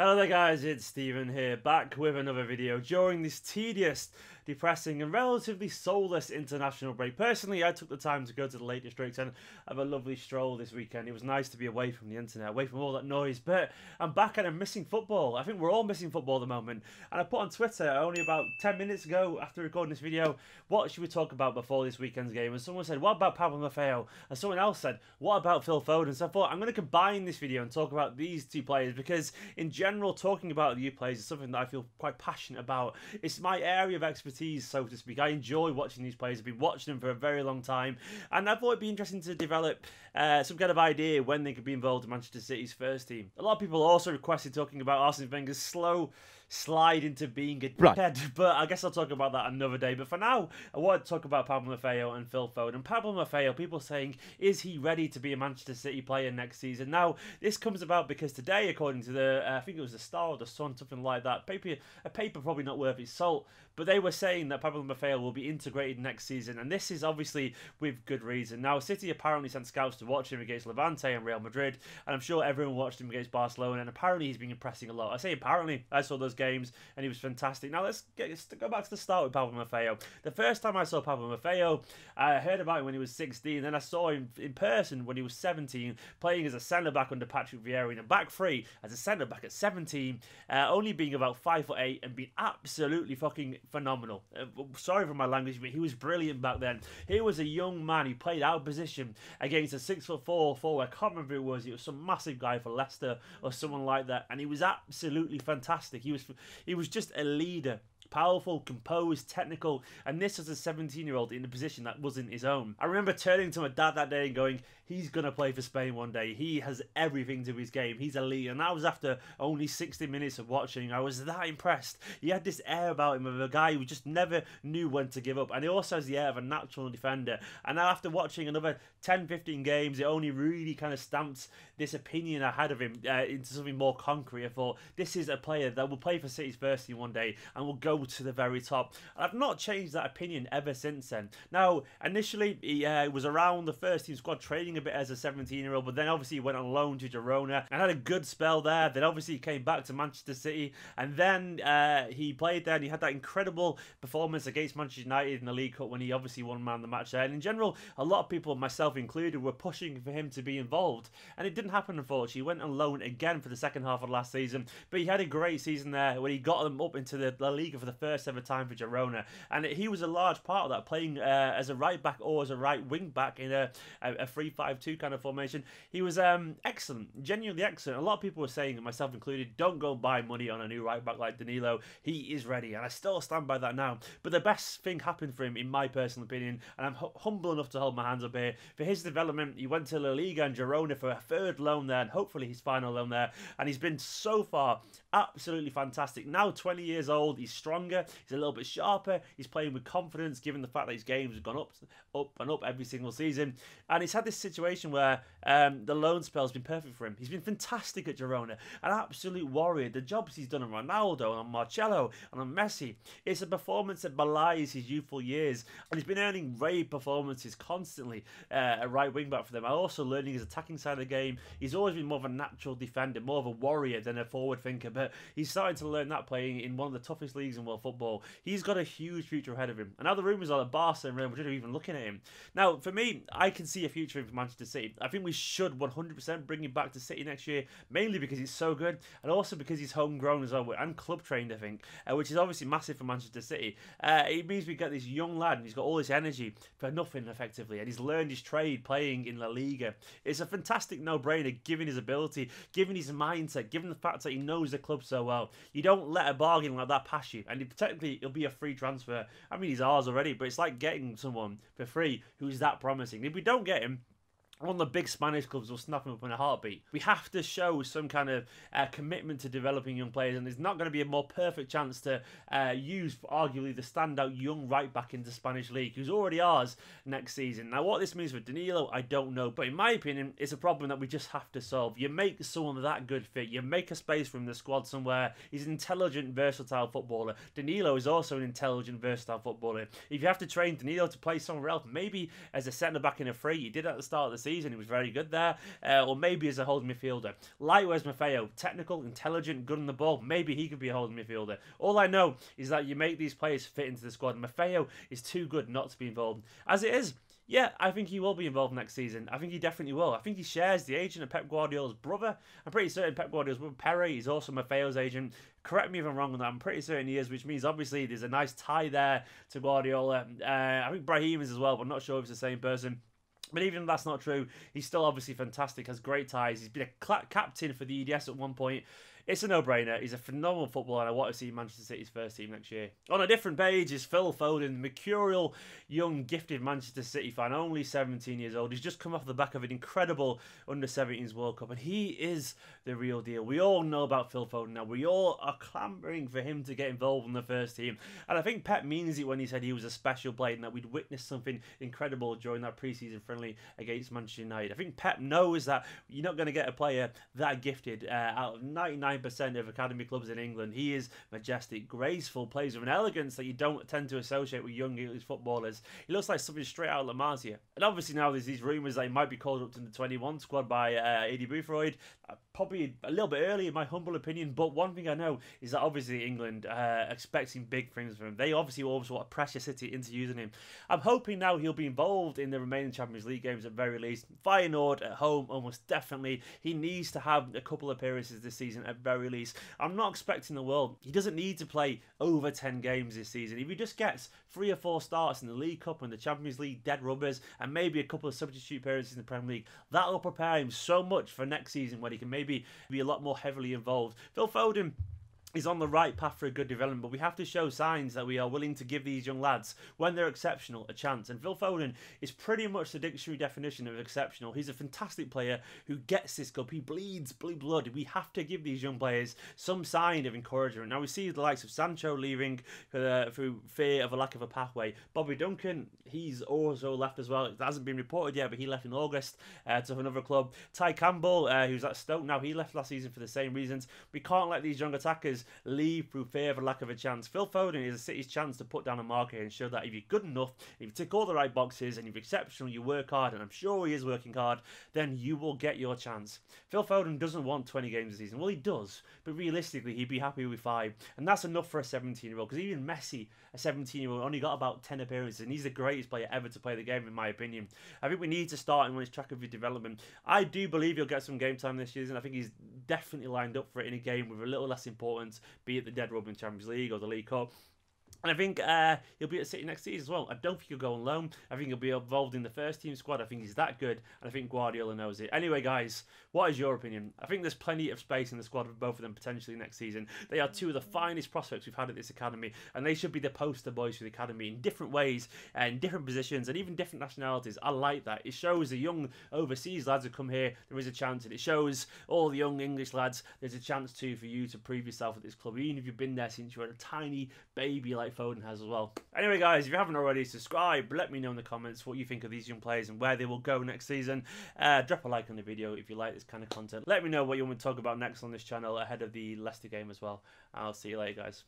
Hello there guys, it's Steven here, back with another video during this tedious, depressing and relatively soulless international break. Personally, I took the time to go to the Lake District and have a lovely stroll this weekend. It was nice to be away from the internet, away from all that noise, but I'm back and I'm missing football. I think we're all missing football at the moment. And I put on Twitter only about 10 minutes ago after recording this video, what should we talk about before this weekend's game? And someone said, what about Pablo Maffeo? And someone else said, what about Phil Foden? So I thought, I'm going to combine this video and talk about these two players because in general, talking about the youth players is something that I feel quite passionate about. It's my area of expertise, so to speak. I enjoy watching these players. I've been watching them for a very long time, and I thought it'd be interesting to develop some kind of idea when they could be involved in Manchester City's first team. A lot of people also requested talking about Arsene Wenger's slow slide into being a dickhead, but I guess I'll talk about that another day. But for now, I want to talk about Pablo Maffeo and Phil Foden. Pablo Maffeo, people saying, is he ready to be a Manchester City player next season? Now, this comes about because today, according to the, I think it was the Star or the Sun, something like that, a paper probably not worth its salt, but they were saying that Pablo Maffeo will be integrated next season, and this is obviously with good reason. Now, City apparently sent scouts to watch him against Levante and Real Madrid, and I'm sure everyone watched him against Barcelona, and apparently he's been impressing a lot. I say apparently, I saw those games, and he was fantastic. Now, let's go back to the start with Pablo Maffeo. The first time I saw Pablo Maffeo, I heard about him when he was 16, then I saw him in person when he was 17, playing as a centre-back under Patrick Vieira, in a back three as a centre-back at 17, only being about 5'8", and being absolutely fucking phenomenal. Sorry for my language, but he was brilliant back then. He was a young man. He played out of position against a 6'4" forward. I can't remember who it was. It was some massive guy for Leicester or someone like that, and he was absolutely fantastic. He was just a leader. Powerful, composed, technical, and this was a 17-year-old in a position that wasn't his own. I remember turning to my dad that day and going, he's going to play for Spain one day. He has everything to his game. He's a leader. And that was after only 60 minutes of watching. I was that impressed. He had this air about him of a guy who just never knew when to give up. And he also has the air of a natural defender. And now after watching another 10, 15 games, it only really kind of stamped this opinion I had of him into something more concrete. I thought, this is a player that will play for City's first team one day and will go to the very top. And I've not changed that opinion ever since then. Now, initially, he was around the first team squad training a bit as a 17-year-old, but then obviously he went on loan to Girona and had a good spell there. Then obviously he came back to Manchester City, and then he played there and he had that incredible performance against Manchester United in the League Cup when he obviously won man of the match there. And in general, a lot of people, myself included, were pushing for him to be involved, and it didn't happen, unfortunately. He went on loan again for the second half of last season, but he had a great season there when he got them up into the La Liga for the first ever time for Girona, and he was a large part of that, playing as a right back or as a right wing back in a 3-5-2 kind of formation. He was excellent, genuinely excellent. A lot of people were saying, myself included, don't go buy money on a new right back like Danilo. He is ready, and I still stand by that now. But the best thing happened for him, in my personal opinion, and I'm humble enough to hold my hands up here, for his development. He went to La Liga and Girona for a third loan there, and hopefully his final loan there, and he's been so far absolutely fantastic. Now 20 years old, he's stronger, he's a little bit sharper, he's playing with confidence given the fact that his games have gone up and up every single season, and he's had this situation where the loan spell has been perfect for him. He's been fantastic at Girona, an absolute warrior. The jobs he's done on Ronaldo, on Marcelo, and on Messi, it's a performance that belies his youthful years, and he's been earning rave performances constantly at right wing back for them. Also learning his attacking side of the game. He's always been more of a natural defender, more of a warrior than a forward thinker, but he's starting to learn that playing in one of the toughest leagues in world football. He's got a huge future ahead of him, and now the rumours are that Barca and Real Madrid are even looking at him. Now, for me, I can see a future for Manchester City. I think we should 100% bring him back to City next year, mainly because he's so good, and also because he's homegrown as well, and club trained, I think, which is obviously massive for Manchester City. It means we get this young lad, and he's got all this energy for nothing, effectively, and he's learned his trade playing in La Liga. It's a fantastic no-brainer, given his ability, given his mindset, given the fact that he knows the club so well. You don't let a bargain like that pass you, and technically it'll be a free transfer. I mean, he's ours already, but it's like getting someone for free who's that promising. If we don't get him, one of the big Spanish clubs will snap him up in a heartbeat. We have to show some kind of commitment to developing young players, and there's not going to be a more perfect chance to use arguably the standout young right back in the Spanish league, who's already ours next season. Now, what this means for Danilo, I don't know, but in my opinion, it's a problem that we just have to solve. You make someone that good fit, you make a space for him in the squad somewhere. He's an intelligent, versatile footballer. Danilo is also an intelligent, versatile footballer. If you have to train Danilo to play somewhere else, maybe as a centre back in a free, you did at the start of the season, season. He was very good there. Or maybe as a holding midfielder. Likewise, Maffeo, technical, intelligent, good on the ball. Maybe he could be a holding midfielder. All I know is that you make these players fit into the squad. Maffeo is too good not to be involved. As it is, yeah, I think he will be involved next season. I think he definitely will. I think he shares the agent of Pep Guardiola's brother. I'm pretty certain Pep Guardiola's brother, Perry, is also Maffeo's agent. Correct me if I'm wrong on that. I'm pretty certain he is, which means obviously there's a nice tie there to Guardiola. I think Brahim is as well, but I'm not sure if it's the same person. But even if that's not true, he's still obviously fantastic, has great ties. He's been a captain for the EDS at one point. It's a no-brainer. He's a phenomenal footballer, and I want to see Manchester City's first team next year. On a different page is Phil Foden, mercurial, young, gifted Manchester City fan, only 17 years old. He's just come off the back of an incredible Under-17s World Cup, and he is the real deal. We all know about Phil Foden now. We all are clamouring for him to get involved in the first team, and I think Pep means it when he said he was a special player and that we'd witnessed something incredible during that pre-season friendly against Manchester United. I think Pep knows that you're not going to get a player that gifted out of 99% of academy clubs in England. He is majestic, graceful, plays with an elegance that you don't tend to associate with young English footballers. He looks like something straight out of La Masia. And obviously now there's these rumours that he might be called up to the 21 squad by Adi Boothroyd. Probably a little bit early in my humble opinion, but one thing I know is that obviously England expecting big things from him. They obviously always want to pressure City into using him. I'm hoping now he'll be involved in the remaining Champions League games at very least. Feyenoord at home, almost definitely. He needs to have a couple of appearances this season at very least. I'm not expecting the world. He doesn't need to play over 10 games this season. If he just gets 3 or 4 starts in the League Cup and the Champions League dead rubbers and maybe a couple of substitute appearances in the Premier League, that'll prepare him so much for next season when he can maybe be a lot more heavily involved. Phil Foden is on the right path for a good development, but we have to show signs that we are willing to give these young lads, when they're exceptional, a chance. And Phil Foden is pretty much the dictionary definition of exceptional. He's a fantastic player who gets this cup. He bleeds blue blood. We have to give these young players some sign of encouragement. Now we see the likes of Sancho leaving through fear of a lack of a pathway. Bobby Duncan, he's also left as well. It hasn't been reported yet, but he left in August to another club. Ty Campbell, who's at Stoke now, he left last season for the same reasons. We can't let these young attackers leave through fear of a lack of a chance. Phil Foden is a City's chance to put down a marker and show that if you're good enough, if you tick all the right boxes and you're exceptional, you work hard, and I'm sure he is working hard, then you will get your chance. Phil Foden doesn't want 20 games a season. Well, he does, but realistically, he'd be happy with 5, and that's enough for a 17-year-old, because even Messi, a 17-year-old, only got about 10 appearances, and he's the greatest player ever to play the game, in my opinion. I think we need to start him on his track of his development. I do believe he'll get some game time this season. I think he's definitely lined up for it in a game with a little less importance, be it the dead rub in Champions League or the League Cup. And I think he'll be at City next season as well. I don't think he'll go on loan. I think he'll be involved in the first team squad. I think he's that good, and I think Guardiola knows it. Anyway, guys, what is your opinion? I think there's plenty of space in the squad for both of them potentially next season. They are 2 of the finest prospects we've had at this academy, and they should be the poster boys for the academy in different ways, and different positions, and even different nationalities. I like that. It shows the young overseas lads who come here, there is a chance, and it shows all the young English lads, there's a chance too for you to prove yourself at this club, even if you've been there since you were a tiny baby like Foden has as well. Anyway, guys, if you haven't already, subscribe. Let me know in the comments what you think of these young players and where they will go next season. Drop a like on the video if you like this kind of content. Let me know what you want me to talk about next on this channel ahead of the Leicester game as well. I'll see you later, guys.